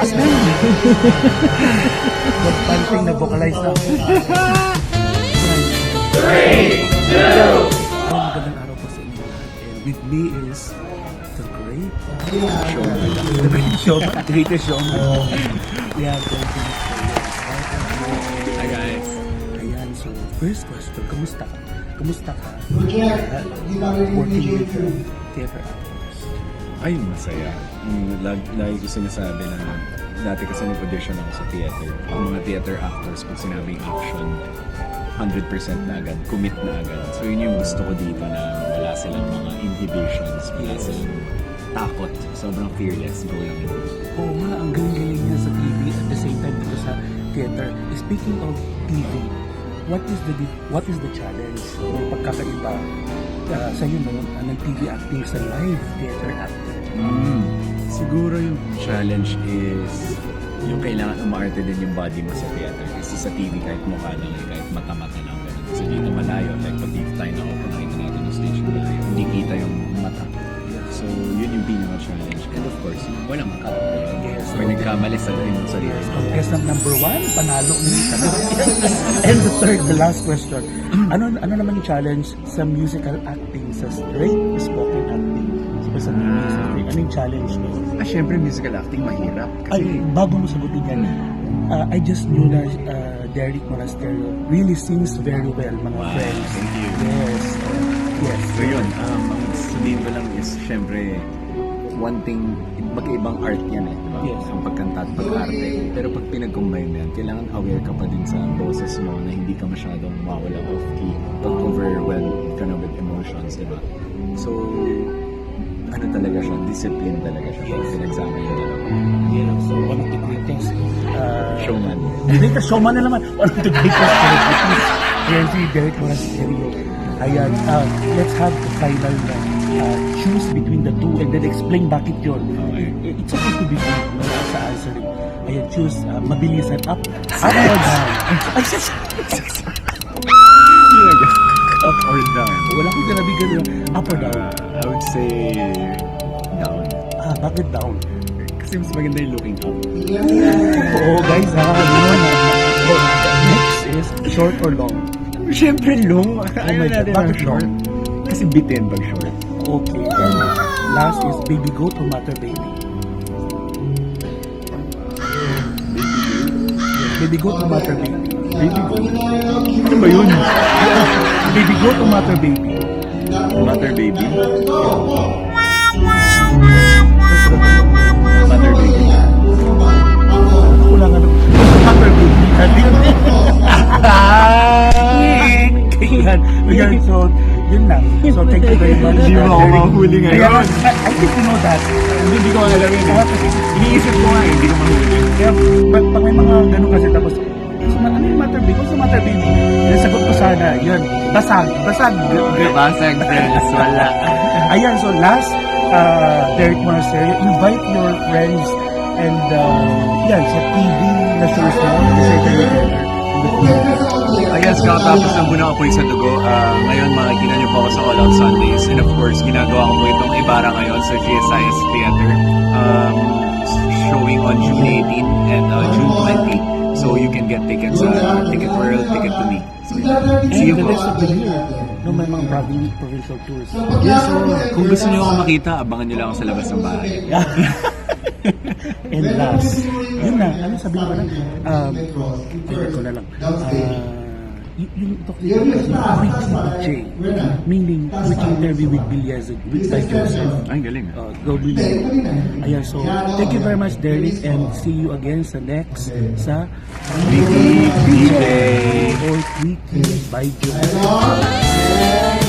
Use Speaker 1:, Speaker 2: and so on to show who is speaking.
Speaker 1: Malakas na yun. Magpanting na vocalize na.
Speaker 2: 3, 2,
Speaker 1: Magandang araw po sa inyo lahat. And with me is the great showman. The great showman. The greatest showman. We have the
Speaker 2: Hi guys.
Speaker 1: Ayan, so first question, kamusta ka? Kamusta ka? Working with theater actors.
Speaker 2: Ay, masaya. Lagi ko sinasabi na dati kasi nag-audition ako sa theater. Ang mga theater actors, pag sinabing action, 100% na agad, commit na agad. So yun yung gusto ko dito na wala silang mga inhibitions, wala silang takot. Sobrang fearless going into it.
Speaker 1: Oo nga, ang galing-galing niya sa TV at the same time dito sa theater. Speaking of TV, what is the challenge? Yung pagkakaiba sa iyo nag-TV acting sa live theater acting?
Speaker 2: Siguro yung challenge is yung kailangan umaarte din yung body mo sa theater. Kasi sa TV kahit mukha lang, kahit mata-mata lang. Ganun. Kasi dito malayo, like pag deep time ako, kung nakita natin yung stage malayo, hindi kita yung mata. So yun yung pinaka-challenge. And of course, walang makakapit.
Speaker 1: Yes.
Speaker 2: Pag nagkamali sa rin mo sa sarili.
Speaker 1: Contestant number 1, panalo minsan. And the last question. Ano naman yung challenge sa musical acting, sa straight spoken acting? Sa music, ano yung challenge mo?
Speaker 2: Siyempre musical acting mahirap.
Speaker 1: Ay, bago mo sagutin yan, I just knew na Derek Monasterio really sings very well, mga friends.
Speaker 2: Thank you.
Speaker 1: Yes. Yes.
Speaker 2: So yun, ang sabihin ko lang is syempre one thing, magkaibang art yan eh, diba?
Speaker 1: Yes.
Speaker 2: Ang pagkanta at pag-arte. Pero pag pinag-combine yan, kailangan aware ka pa din sa boses mo na hindi ka masyadong mawala off key. Pag overwhelmed ka na with emotions, diba? So, ano talaga siya, discipline talaga siya.
Speaker 1: Yes.
Speaker 2: Pinagsama yung dalawa.
Speaker 1: Yeah, so one of the greatest
Speaker 2: Showman.
Speaker 1: greatest showman na naman. One of the greatest celebrities. Ayan si Derek Monasterio. Ayan, let's have the final choose between the two and then explain bakit yun.
Speaker 2: Okay.
Speaker 1: It's okay to be brief sa answering. Ayan, choose mabilisan up or down. Ay,
Speaker 2: Up or down?
Speaker 1: wala akong sinabigan yun. Up or down?
Speaker 2: I would say down.
Speaker 1: Bakit down?
Speaker 2: Kasi mas maganda yung looking up.
Speaker 1: Oo, guys, yun. Next is short or long?
Speaker 2: Siyempre long. Ayaw
Speaker 1: my God,
Speaker 2: natin
Speaker 1: bakit
Speaker 2: ng short. Kasi bitin pag short.
Speaker 1: Okay, and last is baby goat or mother baby? Baby goat or mother baby?
Speaker 2: Baby ko. Ano ba yun?
Speaker 1: Baby goat or mother baby?
Speaker 2: Mother baby? Mother baby.
Speaker 1: Ako lang ano. Mother baby. Ayan, so, yun lang. So, thank you very much.
Speaker 2: Hindi mo ako mahuli ngayon.
Speaker 1: Ayan, I think you know that.
Speaker 2: Hindi ko alam yun. Iniisip ko nga hindi ko mahuli.
Speaker 1: Kaya, pag may mga ganun kasi tapos, so, ano yung mother baby? What's the mother baby? Nasagot ko sana, yun. Basag.
Speaker 2: Basag friends, wala.
Speaker 1: Ayan, so last, Derek Monasterio, invite your friends and, yan, sa TV na shows mo, kasi kayo
Speaker 2: Ayos, kakatapos ng Bunang Apoy sa Dugo. Ngayon, makikita niyo po ako sa All Out Sundays. And of course, ginagawa ko po itong Ibarra ngayon sa GSIS Theater. Showing on June 18 and June 20. So you can get tickets sa Ticket World, Ticket to Me. So, see you
Speaker 1: the
Speaker 2: po.
Speaker 1: rest of the year. No, may mga provincial tours.
Speaker 2: Yes, so kung gusto niyo ako makita, abangan niyo lang ako sa labas ng bahay.
Speaker 1: And last, yun na, ano sabihin ko lang, ko na lang, yung J, meaning which interview with Bill Yazid, with by Joseph.
Speaker 2: Ay, galing.
Speaker 1: Go Billy. Ayan, so, thank you very much, Derek, and see you again sa next, sa
Speaker 2: Wiki,
Speaker 1: DJ or Wiki by Joseph.